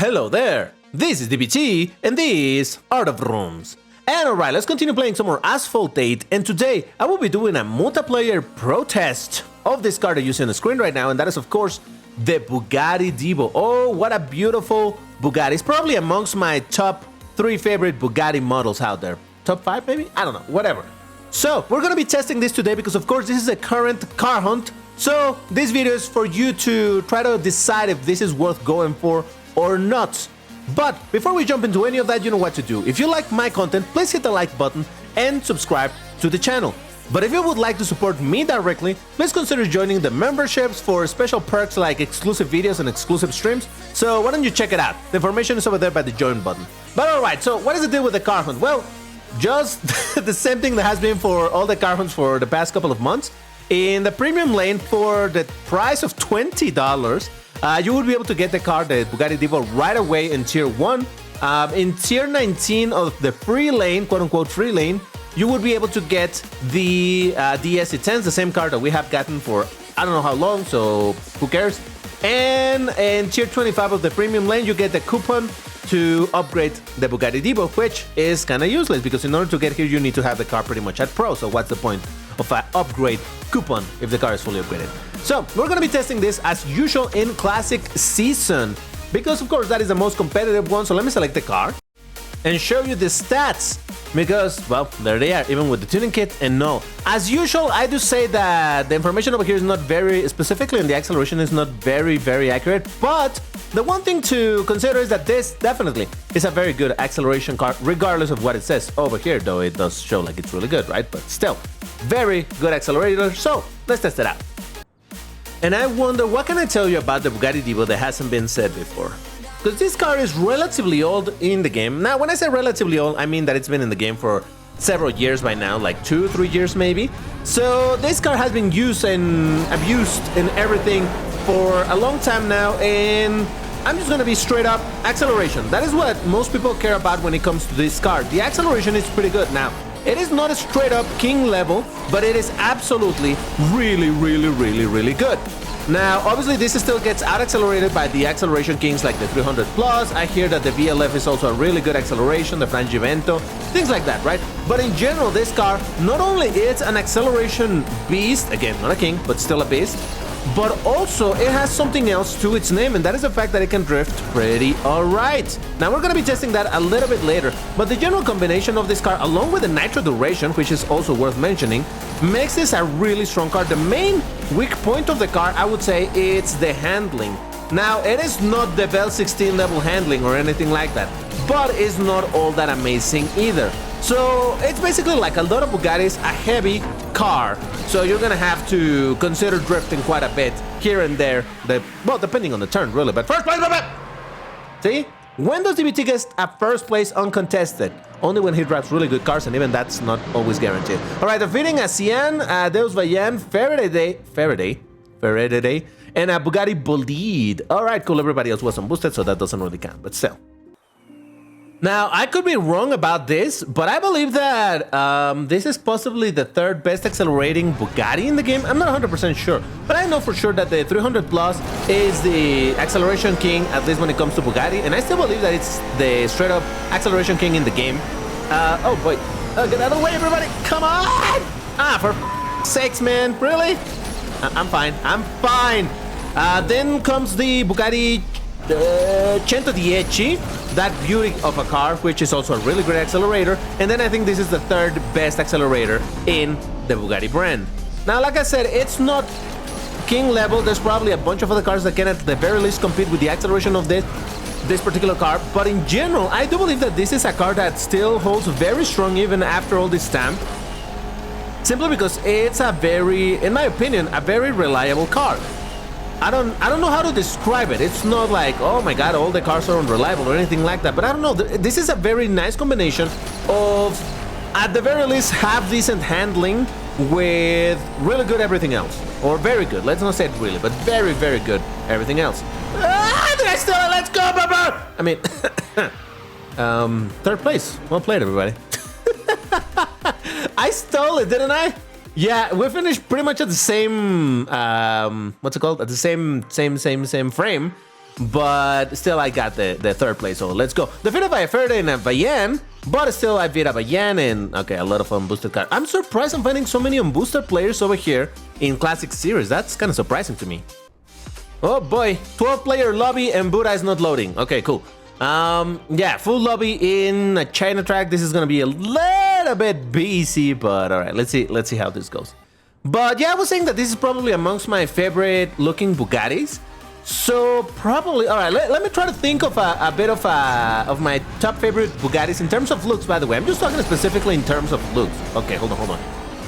Hello there, this is DBT and this Art of Rooms. And alright, let's continue playing some more Asphalt 8, and today I will be doing a multiplayer protest of this car that you see on the screen right now, and that is of course the Bugatti Divo. Oh, what a beautiful Bugatti. It's probably amongst my top 3 favorite Bugatti models out there. Top 5 maybe? I don't know, whatever. So, we're gonna be testing this today because of course this is a current car hunt. So, this video is for you to try to decide if this is worth going for or not. But before we jump into any of that, you know what to do. If you like my content, please hit the like button and subscribe to the channel. But if you would like to support me directly, please consider joining the memberships for special perks like exclusive videos and exclusive streams. So why don't you check it out? The information is over there by the join button. But alright, so what is the deal with the car hunt? Well, just the same thing that has been for all the car hunts for the past couple of months. In the premium lane, for the price of $20, you will be able to get the car, the Bugatti Divo, right away in Tier 1. In Tier 19 of the free lane, quote-unquote free lane, you would be able to get the DS10s, the same car that we have gotten for I don't know how long, so who cares? And in Tier 25 of the premium lane, you get the coupon to upgrade the Bugatti Divo, which is kind of useless because in order to get here, you need to have the car pretty much at Pro, so what's the point of an upgrade coupon if the car is fully upgraded? So, we're gonna be testing this as usual in Classic Season, because of course that is the most competitive one, so let me select the car and show you the stats, because, well, there they are, even with the tuning kit. And no, as usual, I do say that the information over here is not very, specifically in the acceleration, is not very accurate, but the one thing to consider is that this definitely is a very good acceleration car, regardless of what it says over here, though it does show like it's really good, right? But still, very good accelerator, so let's test it out. And I wonder, what can I tell you about the Bugatti Divo that hasn't been said before? Because this car is relatively old in the game. Now, when I say relatively old, I mean that it's been in the game for several years by now, like 2-3 years maybe. So this car has been used and abused and everything for a long time now, and I'm just gonna be straight up acceleration. That is what most people care about when it comes to this car. The acceleration is pretty good. Now, it is not a straight up king level, but it is absolutely really good. Now, obviously, this still gets out-accelerated by the acceleration kings like the 300 Plus. I hear that the VLF is also a really good acceleration, the Frangivento, things like that, right? But in general, this car, not only is an acceleration beast, again, not a king, but still a beast, but also it has something else to its name, and that is the fact that it can drift pretty alright. Now, we're gonna be testing that a little bit later, but the general combination of this car, along with the nitro duration, which is also worth mentioning, makes this a really strong car. The main weak point of the car, I would say, it's the handling. Now, it is not the Bell 16 level handling or anything like that, but it's not all that amazing either. So, it's basically like a lot of Bugattis, a heavy car. So you're gonna have to consider drifting quite a bit here and there. Well, depending on the turn, really. But first place, baby! See? When does DBT get a first place uncontested? Only when he drives really good cars, and even that's not always guaranteed. Alright, defeating a Sian, Deus Vayan, Faraday, and a Bugatti Bolide. Alright, cool, everybody else was unboosted, so that doesn't really count, but still. Now, I could be wrong about this, but I believe that this is possibly the 3rd best accelerating Bugatti in the game. I'm not 100% sure, but I know for sure that the 300 Plus is the acceleration king, at least when it comes to Bugatti, and I still believe that it's the straight up acceleration king in the game. Oh boy, get out of the way, everybody, come on! For sakes, man, really? I'm fine. Then comes the Bugatti 110, that beauty of a car, which is also a really great accelerator, and then I think this is the 3rd best accelerator in the Bugatti brand. Now, like I said, it's not king level. There's probably a bunch of other cars that can at the very least compete with the acceleration of this particular car, but in general, I do believe that this is a car that still holds very strong even after all this time, simply because it's a very, in my opinion, a very reliable car. I don't know how to describe it. It's not like, oh my god, all the cars are unreliable or anything like that, but I don't know. This is a very nice combination of, at the very least, half-decent handling with really good everything else. Or very good, let's not say it really, but very good everything else. Did I steal it? Let's go, Baba! I mean, 3rd place. Well played, everybody. I stole it, didn't I? Yeah, we finished pretty much at the same, what's it called? At the same frame. but still I got the third place, so let's go. Defeated by a Faraday and a Bayan, but still I beat a Bayan and, okay, a lot of unboosted cards. I'm surprised I'm finding so many unboosted players over here in Classic Series. That's kind of surprising to me. Oh boy, 12-player lobby and Buddha is not loading. Okay, cool. Yeah, full lobby in a China track. This is gonna be a little bit busy, but all right, let's see how this goes. But yeah, I was saying that this is probably amongst my favorite looking Bugattis. So probably, all right, let me try to think of a bit of my top favorite Bugattis in terms of looks, by the way. I'm just talking specifically in terms of looks. Okay, hold on.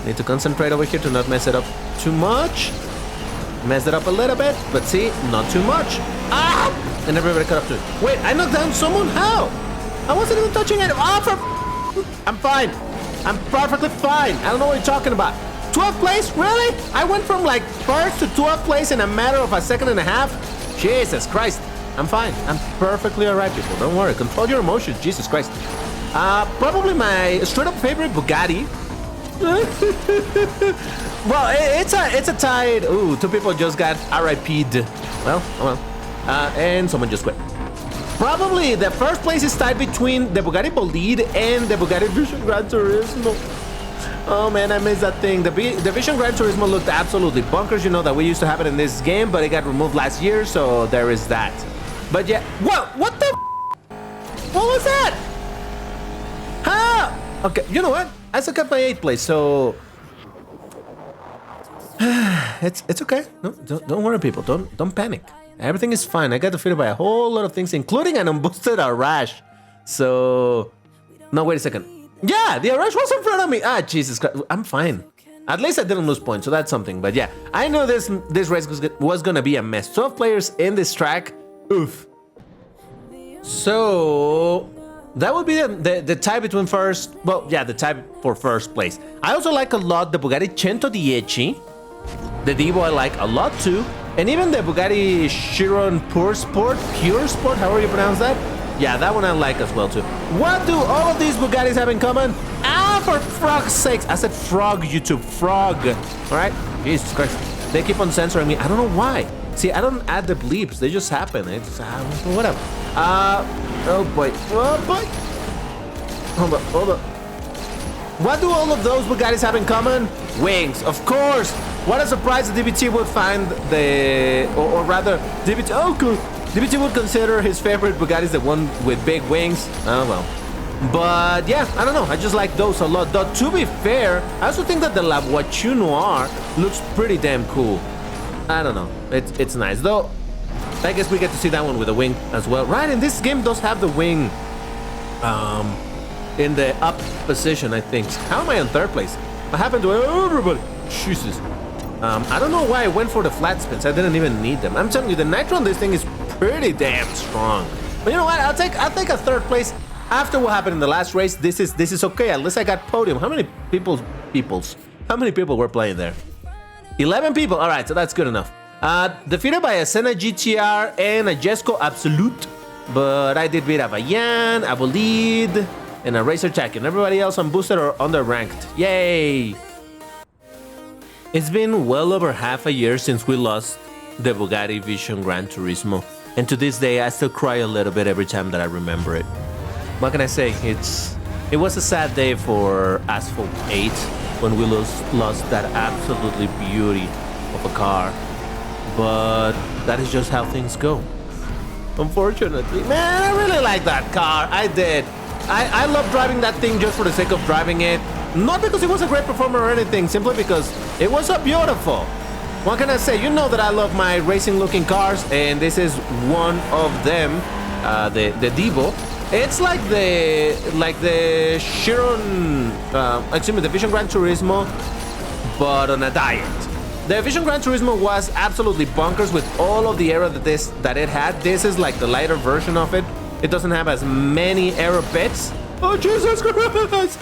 Need to concentrate over here to not mess it up too much. Messed it up a little bit, but see, not too much. Ah! And everybody caught up to it. Wait, I knocked down someone? How? I wasn't even touching it. Oh, I'm fine. I'm perfectly fine. I don't know what you're talking about. 12th place? Really? I went from like 1st to 12th place in a matter of a second and a half? Jesus Christ. I'm fine. I'm perfectly alright, people. Don't worry. Control your emotions. Jesus Christ. Probably my straight up favorite Bugatti. Well, it's a tied. Ooh, 2 people just got RIP'd. Well, oh well. And someone just quit. Probably the first place is tied between the Bugatti Bolide and the Bugatti Vision Gran Turismo. Oh man, I missed that thing. The Vision Gran Turismo looked absolutely bonkers. You know that we used to have it in this game, but it got removed last year, so there is that. But yeah, what the? What was that? Huh? Okay, you know what? I still got my 8th place, so it's okay. No, don't worry, people. Don't panic. Everything is fine. I got defeated by a whole lot of things, including an unboosted Arash. So, no, wait a second. Yeah, the Arash was in front of me. Ah, Jesus Christ. I'm fine. At least I didn't lose points, so that's something. But yeah, I know this race was gonna be a mess. 12 players in this track. Oof. So that would be the tie between first. Well, yeah, the tie for first place. I also like a lot the Bugatti 110. The Divo I like a lot too. And even the Bugatti Chiron Pure Sport, however you pronounce that. Yeah, that one I like as well too. What do all of these Bugattis have in common? Ah, for frog's sakes. I said frog, YouTube, frog. All right? Jesus Christ. They keep on censoring me. I don't know why. See, I don't add the bleeps. They just happen. It's whatever. Oh boy. Oh boy. Hold up. What do all of those Bugattis have in common? Wings, of course. What a surprise the DBT would find or rather, DBT, oh good. DBT would consider his favorite Bugatti the one with big wings. Oh well. But yeah, I don't know. I just like those a lot. Though to be fair, I also think that the La Voiture Noir looks pretty damn cool. I don't know. It's nice. Though, I guess we get to see that one with a wing as well. Right, and this game does have the wing in the up position, I think. How am I in 3rd place? What happened to everybody? Jesus. I don't know why I went for the flat spins. I didn't even need them. I'm telling you, the nitro on this thing is pretty damn strong. But you know what? I'll take a 3rd place after what happened in the last race. This is okay. At least I got podium. How many How many people were playing there? 11 people. All right, so that's good enough. Defeated by a Senna GTR and a Jesco Absolute, but I did beat a Bayan, a Bolide, and a Racer Tech, and everybody else on boosted or underranked. Yay! It's been well over half a year since we lost the Bugatti Vision Gran Turismo, and to this day I still cry a little bit every time that I remember it. What can I say? It was a sad day for Asphalt 8 when we lost that absolutely beauty of a car, but that is just how things go. Unfortunately, man, I really like that car. I did. I love driving that thing just for the sake of driving it. Not because it was a great performer or anything, simply because it was so beautiful. What can I say? You know that I love my racing-looking cars, and this is one of them, the Divo. It's like the Chiron, the Vision Gran Turismo, but on a diet. The Vision Gran Turismo was absolutely bonkers with all of the aero that it had. This is like the lighter version of it. It doesn't have as many aero bits. Oh, Jesus Christ!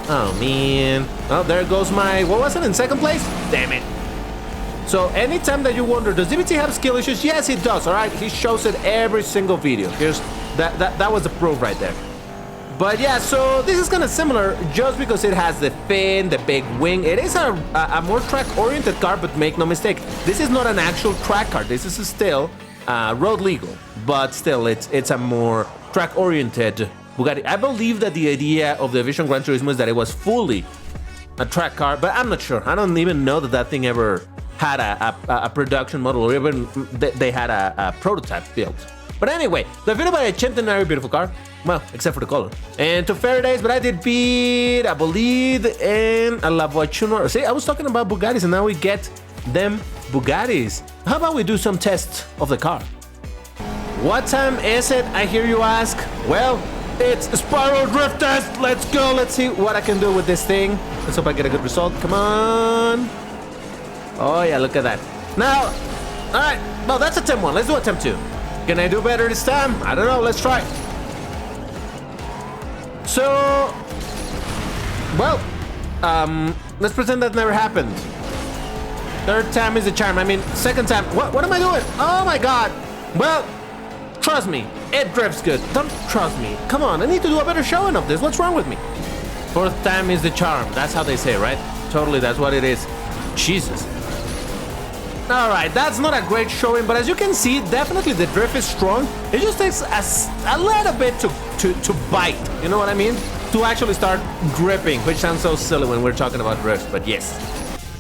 Oh, man. Oh, there goes my... What was it? In 2nd place? Damn it. So, anytime that you wonder, does DBT have skill issues? Yes, he does, all right? He shows it every single video. Here's... That was the proof right there. But yeah, so this is kind of similar just because it has the fin, the big wing. It is a more track-oriented car, but make no mistake, this is not an actual track car. This is still road legal, but still, it's a more track-oriented Bugatti. I believe that the idea of the Vision Gran Turismo is that it was fully a track car, but I'm not sure. I don't even know that that thing ever had a production model, or even they had a prototype built. But anyway, the video by a centenary beautiful car. Well, except for the color. And to Faraday's, but I did beat, I believe, in a La Voiture. See, I was talking about Bugattis, and now we get them Bugattis. How about we do some tests of the car? What time is it, I hear you ask? Well, it's a spiral drift test. Let's go. Let's see what I can do with this thing. Let's hope I get a good result. Come on. Oh, yeah, look at that. Now, all right. Well, that's attempt 1. Let's do attempt 2. Can I do better this time? I don't know. Let's try. So, well, let's pretend that never happened. Third time is the charm. I mean, second time. What am I doing? Oh, my God. Well, trust me, it drifts good. Don't trust me. Come on, I need to do a better showing of this. What's wrong with me? Fourth time is the charm. That's how they say, right? Totally, that's what it is. Jesus. All right, that's not a great showing, but as you can see, definitely the drift is strong. It just takes a little bit to bite, you know what I mean? To actually start gripping, which sounds so silly when we're talking about drifts, but yes.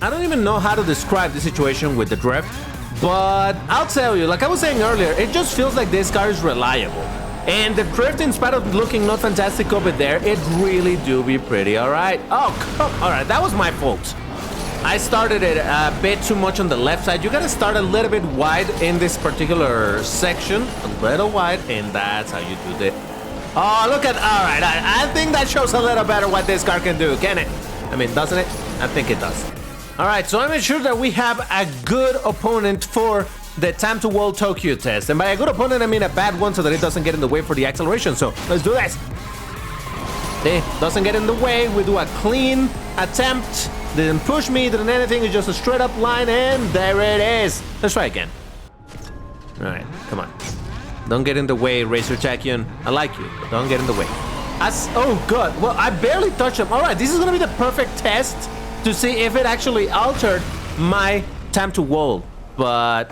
I don't even know how to describe the situation with the drift, but I'll tell you, like I was saying earlier, it just feels like this car is reliable. And the drift, in spite of looking not fantastic over there, it really do be pretty, all right? Oh, come, all right, that was my fault. I started it a bit too much on the left side. You gotta start a little bit wide in this particular section, a little wide, and that's how you do it. Oh, look at, all right, I think that shows a little better what this car can do, can it? I mean, doesn't it? I think it does. All right, so I'm sure that we have a good opponent for the time to wall Tokyo test. And by a good opponent, I mean a bad one so that it doesn't get in the way for the acceleration. So let's do this. It doesn't get in the way. We do a clean attempt. Didn't push me, didn't anything. It's just a straight up line, and there it is. Let's try again. All right, come on. Don't get in the way, Racer Tachyon. I like you, but don't get in the way. Oh, God. Well, I barely touched him. All right, this is going to be the perfect test to see if it actually altered my time to wall. But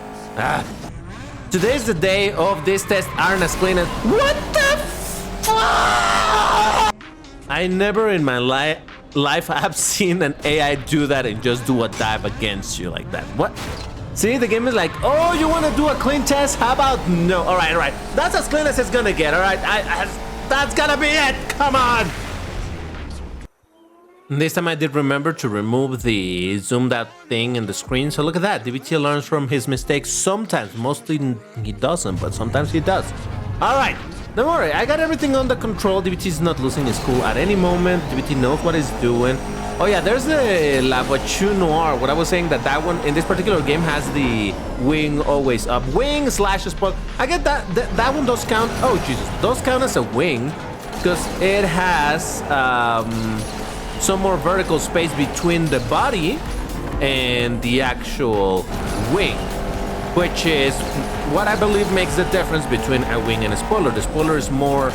today's the day of this test aren't as clean as... What the fuck? I never in my life have seen an AI do that and just do a dive against you like that. What? See, the game is like, oh, you want to do a clean test? How about no? All right. That's as clean as it's gonna get, all right? That's gonna be it. Come on. This time I did remember to remove the zoomed out thing in the screen. So look at that. DBT learns from his mistakes sometimes. Mostly he doesn't, but sometimes he does. All right. Don't worry. I got everything under control. DBT is not losing his cool at any moment. DBT knows what he's doing. Oh yeah, there's the La Voiture Noire. What I was saying that one in this particular game has the wing always up. Wing / spoil. I get that one does count. Oh Jesus, does count as a wing because it has some more vertical space between the body and the actual wing, which is what I believe makes the difference between a wing and a spoiler. The spoiler is more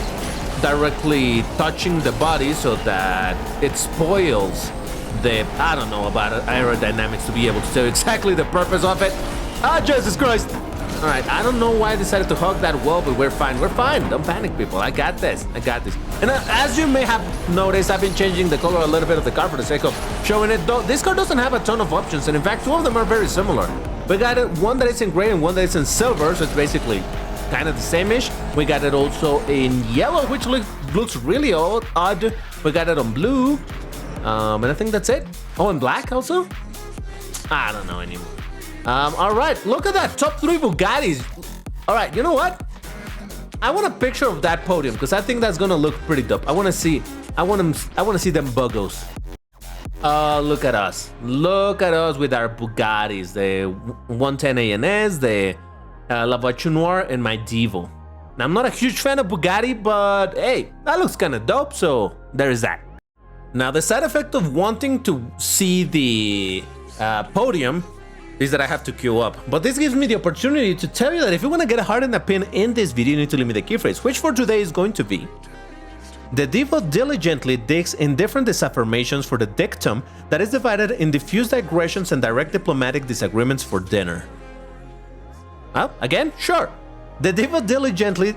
directly touching the body so that it spoils the, I don't know about aerodynamics to be able to tell you exactly the purpose of it. Ah, Jesus Christ. All right, I don't know why I decided to hug that wall, but we're fine. We're fine. Don't panic, people. I got this. And as you may have noticed, I've been changing the color a little bit of the car for the sake of showing it. Though this car doesn't have a ton of options, and in fact, two of them are very similar. We got it, one that is in gray and one that is in silver, so it's basically kind of the same-ish. We got it also in yellow, which looks really odd. We got it on blue, and I think that's it. Oh, and black also? I don't know anymore. All right, look at that, top 3 Bugattis. All right, you know what? I want a picture of that podium because I think that's gonna look pretty dope. I want to see them buggos. Look at us. Look at us with our Bugattis, the 110 ANS, the La Voiture Noire, and my Divo. Now, I'm not a huge fan of Bugatti, but hey, that looks kind of dope, so there is that. Now, the side effect of wanting to see the podium is that I have to queue up. But this gives me the opportunity to tell you that if you want to get a heart and a pin in this video, you need to leave me the key phrase, which for today is going to be: the Divo diligently digs in different disaffirmations for the dictum that is divided in diffuse digressions and direct diplomatic disagreements for dinner. Well, again, sure. The Divo diligently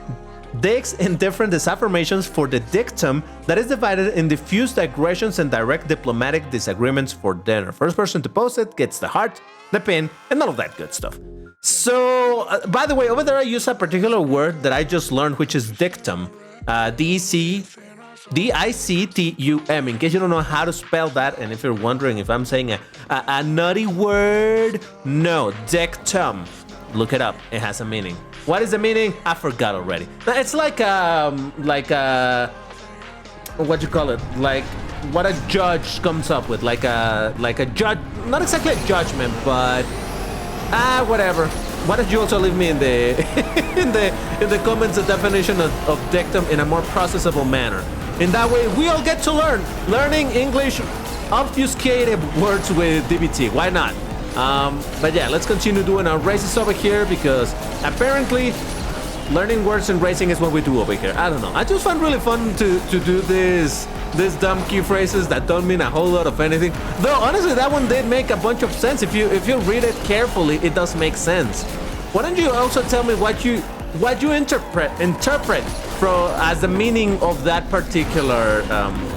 digs in different disaffirmations for the dictum that is divided in diffuse digressions and direct diplomatic disagreements for dinner. First person to post it gets the heart, the pin, and all of that good stuff. So, by the way, over there I use a particular word that I just learned, which is dictum. D-I-C-T-U-M, in case you don't know how to spell that, and if you're wondering if I'm saying a nutty word, no, dictum. Look it up, it has a meaning. What is the meaning? I forgot already. It's like what you call it? Like what a judge comes up with, like a judge, not exactly a judgment, but whatever. Why don't you also leave me in the in the comments the definition of dictum in a more processable manner? In that way, we all get to learning English obfuscated words with DBT. Why not? But yeah, let's continue doing our races over here, because apparently learning words in racing is what we do over here. I don't know. I just find really fun to do these dumb key phrases that don't mean a whole lot of anything. Though honestly, that one did make a bunch of sense. If you read it carefully, it does make sense. Why don't you also tell me what you interpret as the meaning of that particular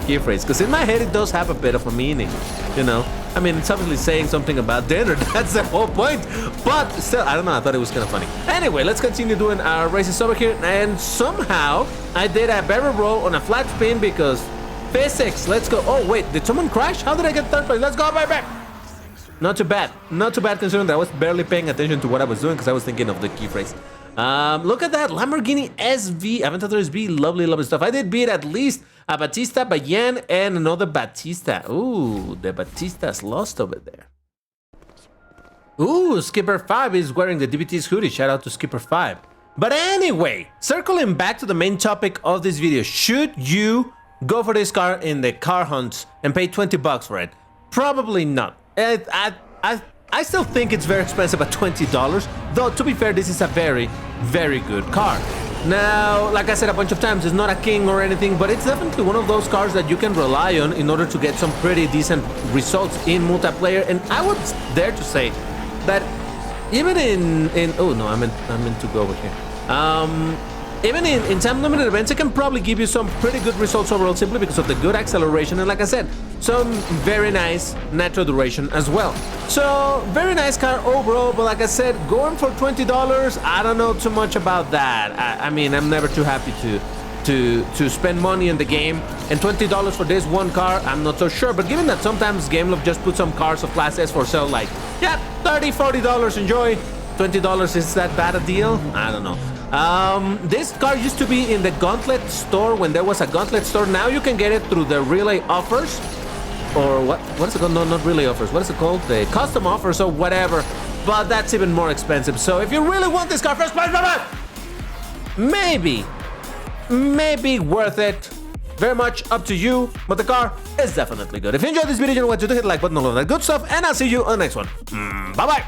key phrase? Because in my head, it does have a bit of a meaning, you know. I mean, it's obviously saying something about dinner. That's the whole point. But still, I don't know. I thought it was kind of funny. Anyway, let's continue doing our races over here. And somehow, I did a barrel roll on a flat spin because physics. Let's go. Oh, wait. Did someone crash? How did I get third place? Let's go, baby. Not too bad. Not too bad, considering that I was barely paying attention to what I was doing because I was thinking of the key phrase. Look at that. Lamborghini SV. Aventador SV. Lovely, lovely stuff. I did beat at least a Batista, Bayan, and another Batista. Ooh, the Batista's lost over there. Ooh, Skipper 5 is wearing the DBT's hoodie. Shout out to Skipper 5. But anyway, circling back to the main topic of this video, should you go for this car in the car hunt and pay 20 bucks for it? Probably not. I still think it's very expensive at $20, though to be fair, this is a very, very good car. Now, like I said a bunch of times, it's not a king or anything, but it's definitely one of those cars that you can rely on in order to get some pretty decent results in multiplayer. And I would dare to say that even in oh no, I meant to go over here. Even in time limited events, it can probably give you some pretty good results overall, simply because of the good acceleration and, like I said, some very nice natural duration as well. So very nice car overall, but like I said, going for $20, I don't know too much about that. I mean, I'm never too happy to spend money in the game, and $20 for this one car, I'm not so sure. But given that sometimes GameLove just put some cars of Class S for sale, like, yeah, $30, $40, enjoy. $20, is that bad a deal? I don't know. This car used to be in the Gauntlet store when there was a Gauntlet store. Now you can get it through the relay offers, or what is it called? No, not relay offers. What is it called? The custom offers or whatever. But that's even more expensive. So if you really want this car, first place, maybe worth it. Very much up to you, but the car is definitely good. If you enjoyed this video, you know what to do. Hit the like button, all of that good stuff, and I'll see you on the next one. Bye bye.